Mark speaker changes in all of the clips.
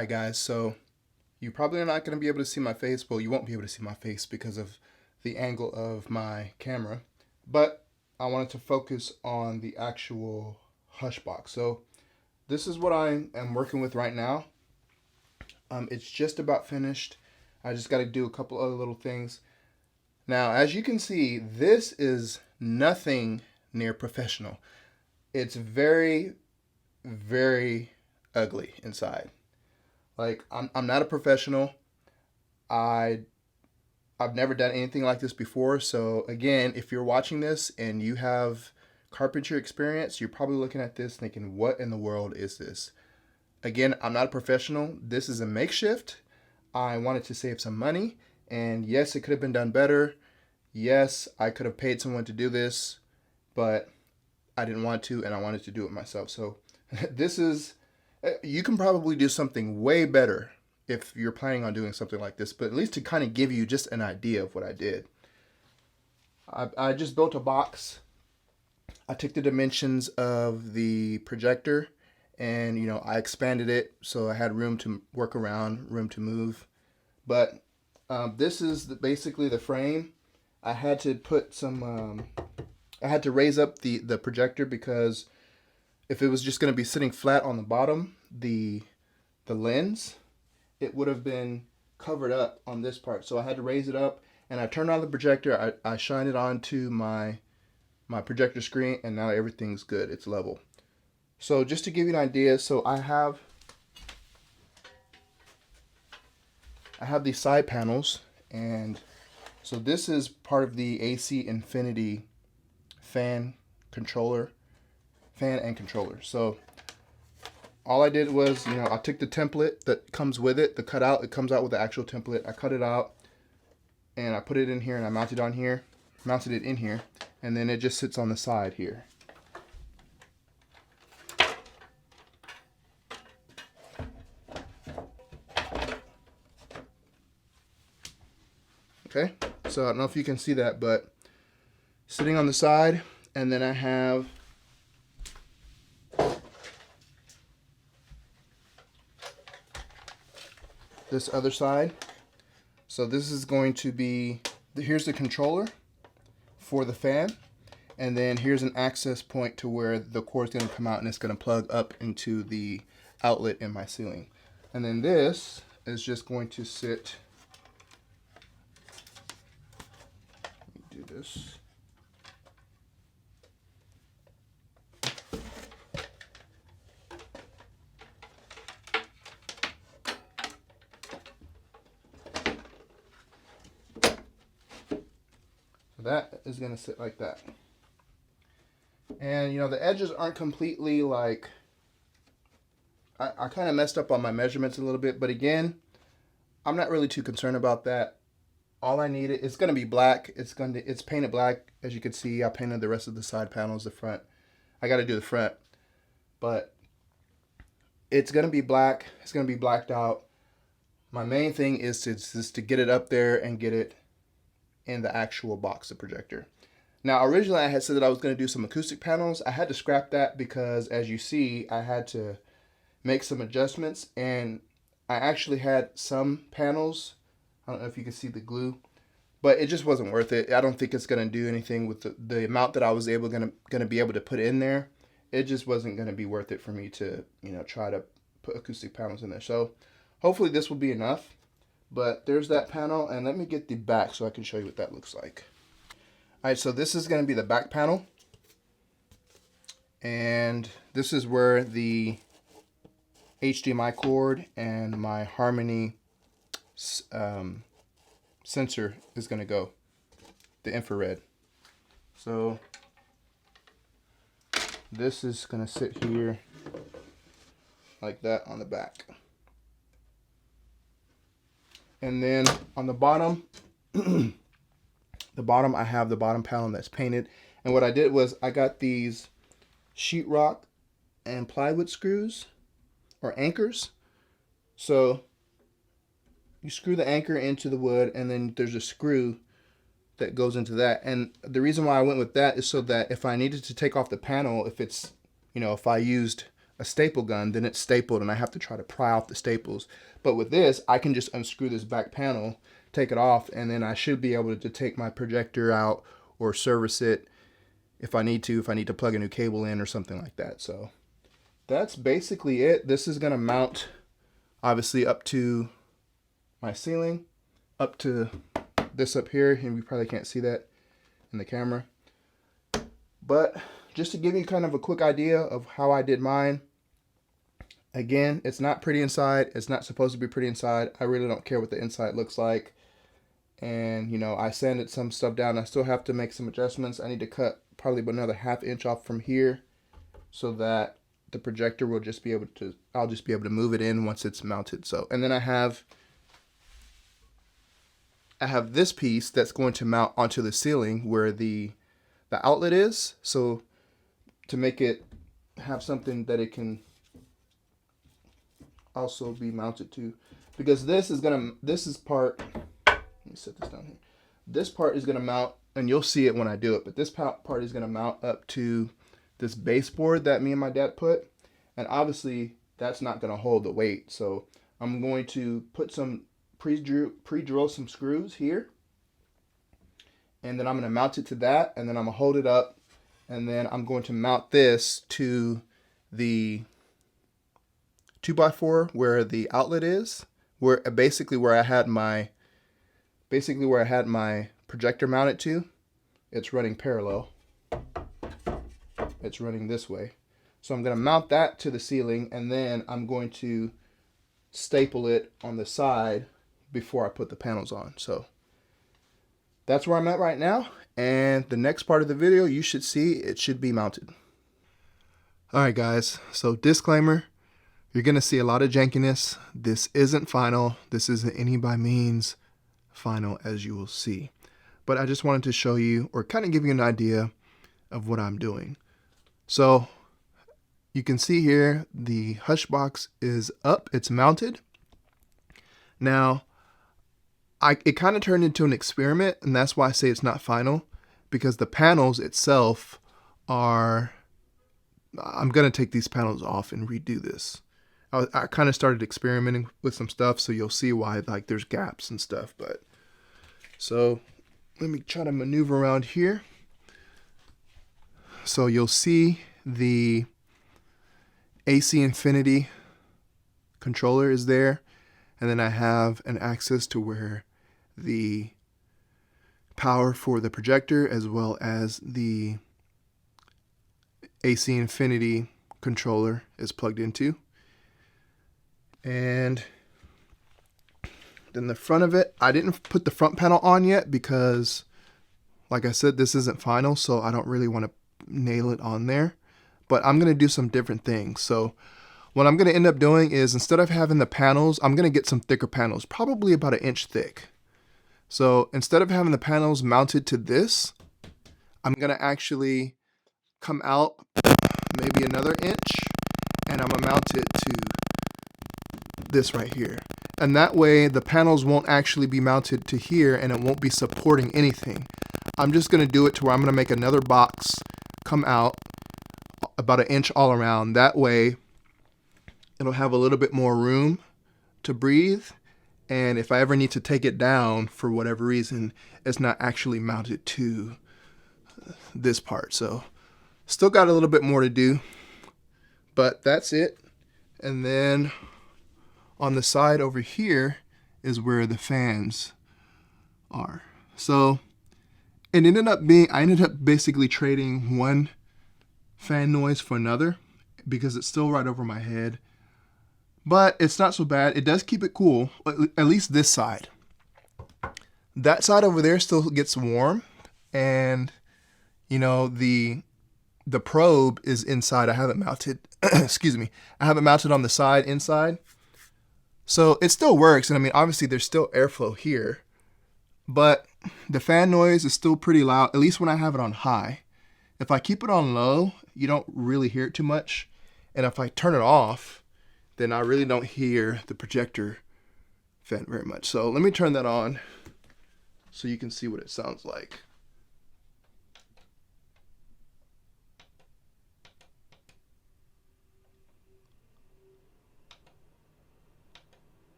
Speaker 1: Alright guys, so you probably are not going to be able to see my face. Well, you won't be able to see my face because of the angle of my camera. But I wanted to focus on the actual hush box. So this is what I am working with right now. It's just about finished. I just got to do a couple other little things. Now, as you can see, this is nothing near professional. It's very, very ugly inside. Like, I'm not a professional. I've never done anything like this before. So again, if you're watching this and you have carpentry experience, you're probably looking at this thinking, what in the world is this? Again, I'm not a professional. This is a makeshift. I wanted to save some money. And yes, it could have been done better. Yes, I could have paid someone to do this, but I didn't want to, and I wanted to do it myself. So this is, you can probably do something way better if you're planning on doing something like this, but at least to kind of give you just an idea of what I did. I just built a box. I took the dimensions of the projector and, I expanded it so I had room to work around, room to move. But this is basically the frame. I had to put some, I had to raise up the projector because if it was just going to be sitting flat on the bottom, the lens, it would have been covered up on this part. So I had to raise it up, and I turned on the projector. I shined it onto my projector screen, and now everything's good. It's level. So just to give you an idea, so I have these side panels, and so this is part of the AC Infinity fan and controller. So all I did was, I took the template that comes with it, the cutout. It comes out with the actual template. I cut it out and I put it in here, and I mounted it in here, and then it just sits on the side here. Okay, so I don't know if you can see that, but sitting on the side, and then I have this other side. So this is going to be, here's the controller for the fan, and then here's an access point to where the cord is going to come out and it's going to plug up into the outlet in my ceiling. And then this is just going to sit, let me do this. That is going to sit like that. And the edges aren't completely like, I kind of messed up on my measurements a little bit, but again, I'm not really too concerned about that. All I need, it's going to be black. It's painted black. As you can see, I painted the rest of the side panels, the front. I got to do the front, but it's going to be black. It's going to be blacked out. My main thing is to get it up there and get it in the actual box, the projector. Now, originally I had said that I was going to do some acoustic panels. I had to scrap that because, as you see, I had to make some adjustments, and I actually had some panels. I don't know if you can see the glue, but it just wasn't worth it. I don't think it's going to do anything with the amount that I was going to be able to put in there. It just wasn't going to be worth it for me to, try to put acoustic panels in there. So hopefully this will be enough. But there's that panel, and let me get the back so I can show you what that looks like. All right, so this is going to be the back panel. And this is where the HDMI cord and my Harmony sensor is going to go, the infrared. So this is going to sit here like that on the back. And then on the bottom, I have the bottom panel that's painted. And what I did was I got these sheetrock and plywood screws, or anchors. So you screw the anchor into the wood, and then there's a screw that goes into that. And the reason why I went with that is so that if I needed to take off the panel, if it's, if I used a staple gun, then it's stapled and I have to try to pry off the staples. But with this, I can just unscrew this back panel, take it off, and then I should be able to take my projector out or service it if I need to plug a new cable in or something like that. So that's basically it. This is going to mount obviously up to my ceiling, up to this up here, and we probably can't see that in the camera. But just to give you kind of a quick idea of how I did mine, again, it's not pretty inside. It's not supposed to be pretty inside. I really don't care what the inside looks like. And, you know, I sanded some stuff down. I still have to make some adjustments. I need to cut probably another 1/2 inch off from here so that the projector will just be able to, I'll just be able to move it in once it's mounted. So, and then I have this piece that's going to mount onto the ceiling where the outlet is. So to make it have something that it can also be mounted to, because this is part, let me set this down here. This part is gonna mount, and you'll see it when I do it, but this part is gonna mount up to this baseboard that me and my dad put. And obviously that's not gonna hold the weight. So I'm going to put some pre-drill some screws here. And then I'm gonna mount it to that, and then I'm gonna hold it up, and then I'm going to mount this to the 2x4 where the outlet is, where basically where I had my projector mounted to. It's running parallel. It's running this way. So I'm going to mount that to the ceiling, and then I'm going to staple it on the side before I put the panels on. So that's where I'm at right now, and the next part of the video you should see it should be mounted. Alright guys, so disclaimer, you're going to see a lot of jankiness. This isn't final. This isn't any by means final, as you will see. But I just wanted to show you, or kind of give you an idea of what I'm doing. So you can see here the hush box is up, it's mounted. Now it kind of turned into an experiment, and that's why I say it's not final, because the panels itself are, I'm going to take these panels off and redo this. I kind of started experimenting with some stuff, so you'll see why like there's gaps and stuff. But so let me try to maneuver around here. So you'll see the AC Infinity controller is there, and then I have an access to where the power for the projector as well as the AC Infinity controller is plugged into. And then the front of it, I didn't put the front panel on yet because, like I said, this isn't final, so I don't really want to nail it on there. But I'm going to do some different things. So what I'm going to end up doing is, instead of having the panels, I'm going to get some thicker panels, probably about 1 inch thick. So instead of having the panels mounted to this, I'm going to actually come out maybe another inch, and I'm going to mount it to this right here. And that way the panels won't actually be mounted to here, and it won't be supporting anything. I'm just going to do it to where I'm going to make another box come out about 1 inch all around. That way it'll have a little bit more room to breathe, and if I ever need to take it down for whatever reason, it's not actually mounted to this part. So still got a little bit more to do, but that's it. And then on the side over here is where the fans are. So it ended up being, I ended up basically trading one fan noise for another because it's still right over my head. But it's not so bad. It does keep it cool, at least this side. That side over there still gets warm, and you know, the probe is inside. I have it mounted, excuse me, I have it mounted on the side inside. So it still works, and I mean, obviously there's still airflow here, but the fan noise is still pretty loud, at least when I have it on high. If I keep it on low, you don't really hear it too much, and if I turn it off, then I really don't hear the projector fan very much. So let me turn that on so you can see what it sounds like.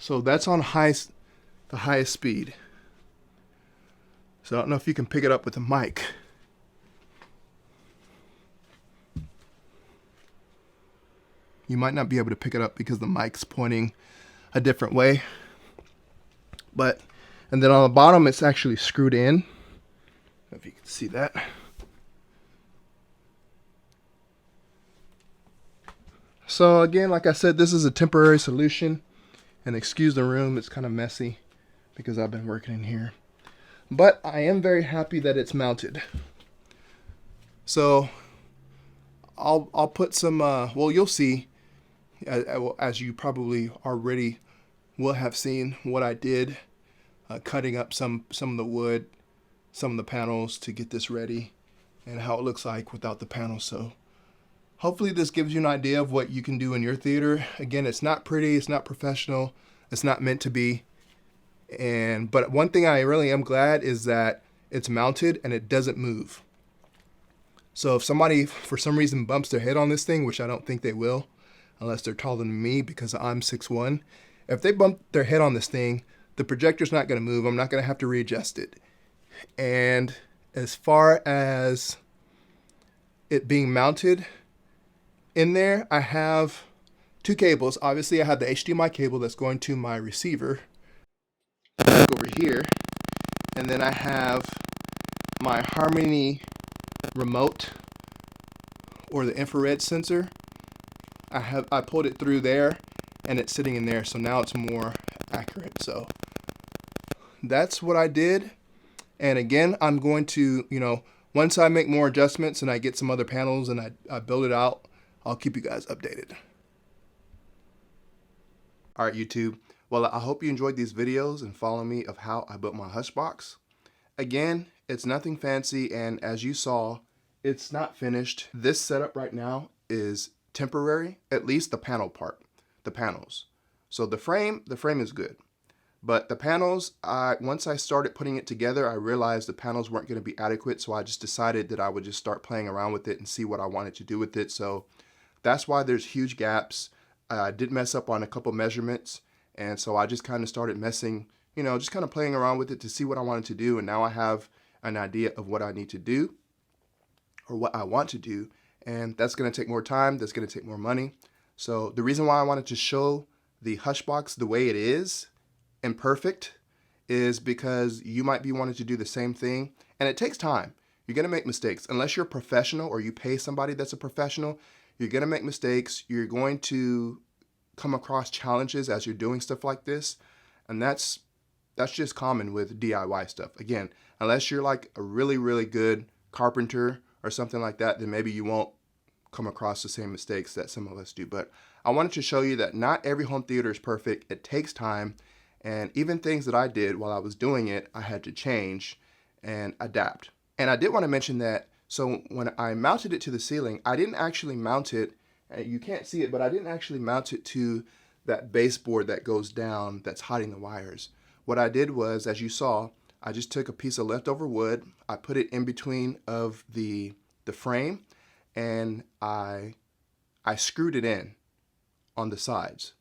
Speaker 1: So that's on the highest speed. So I don't know if you can pick it up with the mic. You might not be able to pick it up because the mic's pointing a different way. And then on the bottom, it's actually screwed in. I don't know if you can see that. So again, like I said, this is a temporary solution. And excuse the room, it's kind of messy because I've been working in here. But I am very happy that it's mounted. So I'll put some, well, you'll see, as you probably already will have seen what I did, cutting up some of the wood, some of the panels to get this ready, and how it looks like without the panels. So hopefully this gives you an idea of what you can do in your theater. Again, it's not pretty, it's not professional, it's not meant to be. But one thing I really am glad is that it's mounted and it doesn't move. So if somebody for some reason bumps their head on this thing, which I don't think they will, unless they're taller than me because I'm 6'1", if they bump their head on this thing, the projector's not going to move. I'm not going to have to readjust it. And as far as it being mounted in there, I have two cables. Obviously, I have the HDMI cable that's going to my receiver over here. And then I have my Harmony remote, or the infrared sensor. I pulled it through there and it's sitting in there, so now it's more accurate. So that's what I did. And again, I'm going to, once I make more adjustments and I get some other panels and I build it out, I'll keep you guys updated. All right, YouTube. Well, I hope you enjoyed these videos and follow me of how I built my Hushbox. Again, it's nothing fancy, and as you saw, it's not finished. This setup right now is temporary, at least the panel part, the panels. So the frame is good. But the panels, once I started putting it together, I realized the panels weren't going to be adequate, so I just decided that I would just start playing around with it and see what I wanted to do with it. So that's why there's huge gaps. I did mess up on a couple measurements, and so I just kind of started messing, just kind of playing around with it to see what I wanted to do, and now I have an idea of what I need to do, or what I want to do, and that's going to take more time, that's going to take more money. So the reason why I wanted to show the Hushbox the way it is, imperfect, is because you might be wanting to do the same thing, and it takes time. You're going to make mistakes. Unless you're a professional or you pay somebody that's a professional, you're going to make mistakes. You're going to come across challenges as you're doing stuff like this, and that's just common with DIY stuff. Again, unless you're like a really, really good carpenter or something like that, then maybe you won't come across the same mistakes that some of us do. But I wanted to show you that not every home theater is perfect. It takes time. And even things that I did while I was doing it, I had to change and adapt. And I did want to mention that, so when I mounted it to the ceiling, I didn't actually mount it, you can't see it, but I didn't actually mount it to that baseboard that goes down that's hiding the wires. What I did was, as you saw, I just took a piece of leftover wood, I put it in between of the frame, and I screwed it in on the sides.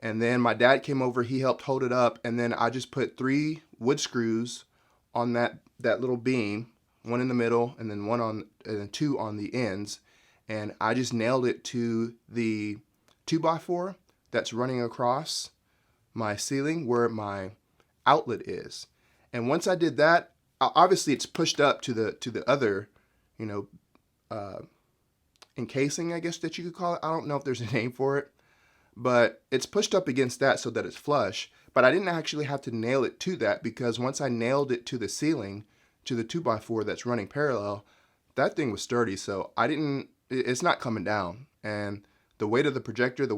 Speaker 1: And then my dad came over, he helped hold it up, and then I just put 3 wood screws on that little beam, one in the middle, and then 2 on the ends, and I just nailed it to the 2x4 that's running across my ceiling where my outlet is. And once I did that, obviously it's pushed up to the other, encasing, I guess that you could call it. I don't know if there's a name for it. But it's pushed up against that so that it's flush. But I didn't actually have to nail it to that, because once I nailed it to the ceiling, to the 2x4 that's running parallel, that thing was sturdy. So it's not coming down. And the weight of the projector,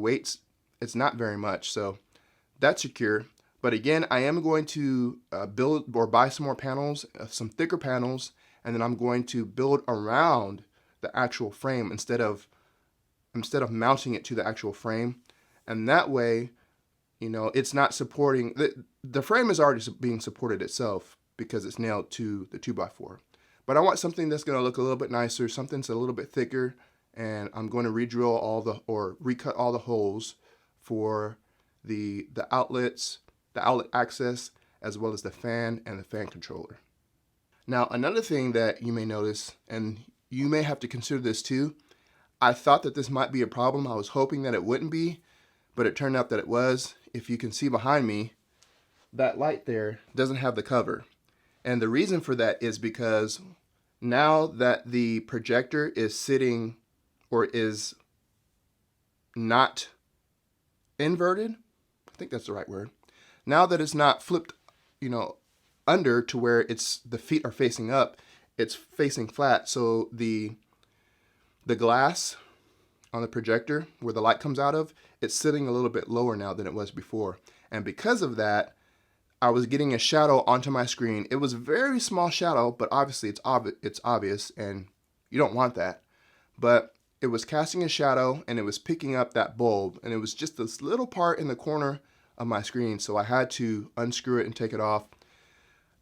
Speaker 1: it's not very much. So that's secure. But again, I am going to build or buy some more panels, some thicker panels, and then I'm going to build around the actual frame instead of mounting it to the actual frame. And that way, it's not supporting, the frame is already being supported itself because it's nailed to the 2x4. But I want something that's going to look a little bit nicer, something that's a little bit thicker, and I'm going to recut all the holes for the outlets, the outlet access, as well as the fan and the fan controller. Now, another thing that you may notice, and you may have to consider this too, I thought that this might be a problem. I was hoping that it wouldn't be, but it turned out that it was. If you can see behind me, that light there doesn't have the cover. And the reason for that is because now that the projector is sitting, or is not inverted, I think that's the right word. Now that it's not flipped, under to where the feet are facing up, it's facing flat. So the glass on the projector where the light comes out of, it's sitting a little bit lower now than it was before. And because of that, I was getting a shadow onto my screen. It was a very small shadow, but obviously it's obvious, and you don't want that. But it was casting a shadow, and it was picking up that bulb, and it was just this little part in the corner of my screen, so I had to unscrew it and take it off.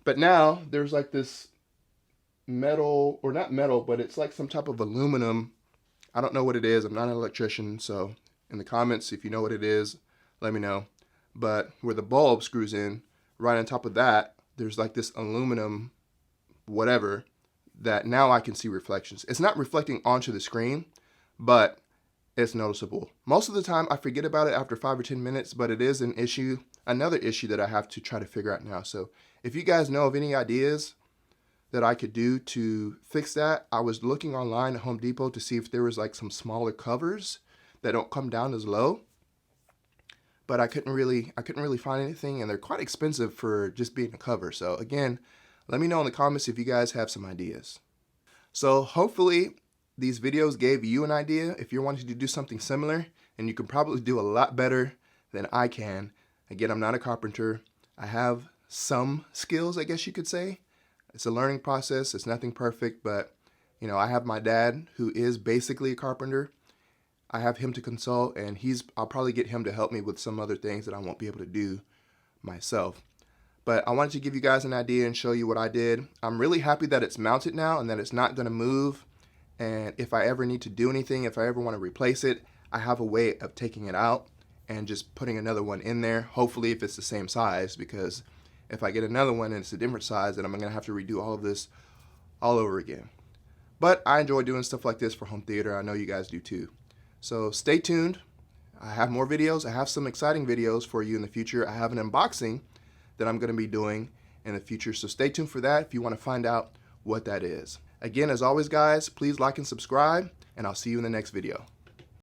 Speaker 1: But now there's like this metal, or not metal, but it's like some type of aluminum. I don't know what it is. I'm not an electrician, so in the comments, if you know what it is, let me know. But where the bulb screws in, right on top of that, there's like this aluminum whatever that now I can see reflections. It's not reflecting onto the screen, but it's noticeable. Most of the time I forget about it after 5 or 10 minutes, but it is an issue, another issue that I have to try to figure out now. So if you guys know of any ideas that I could do to fix that, I was looking online at Home Depot to see if there was like some smaller covers that don't come down as low. But I couldn't really find anything, and they're quite expensive for just being a cover. So again, let me know in the comments if you guys have some ideas. So hopefully these videos gave you an idea if you're wanting to do something similar, and you can probably do a lot better than I can. Again, I'm not a carpenter. I have some skills, I guess you could say. It's a learning process. It's nothing perfect, but I have my dad who is basically a carpenter. I have him to consult, and I'll probably get him to help me with some other things that I won't be able to do myself. But I wanted to give you guys an idea and show you what I did. I'm really happy that it's mounted now and that it's not going to move. And if I ever need to do anything, if I ever want to replace it, I have a way of taking it out and just putting another one in there. Hopefully if it's the same size, because if I get another one and it's a different size, then I'm going to have to redo all of this all over again. But I enjoy doing stuff like this for home theater. I know you guys do too. So stay tuned. I have more videos. I have some exciting videos for you in the future. I have an unboxing that I'm going to be doing in the future. So stay tuned for that if you want to find out what that is. Again, as always, guys, please like and subscribe, and I'll see you in the next video.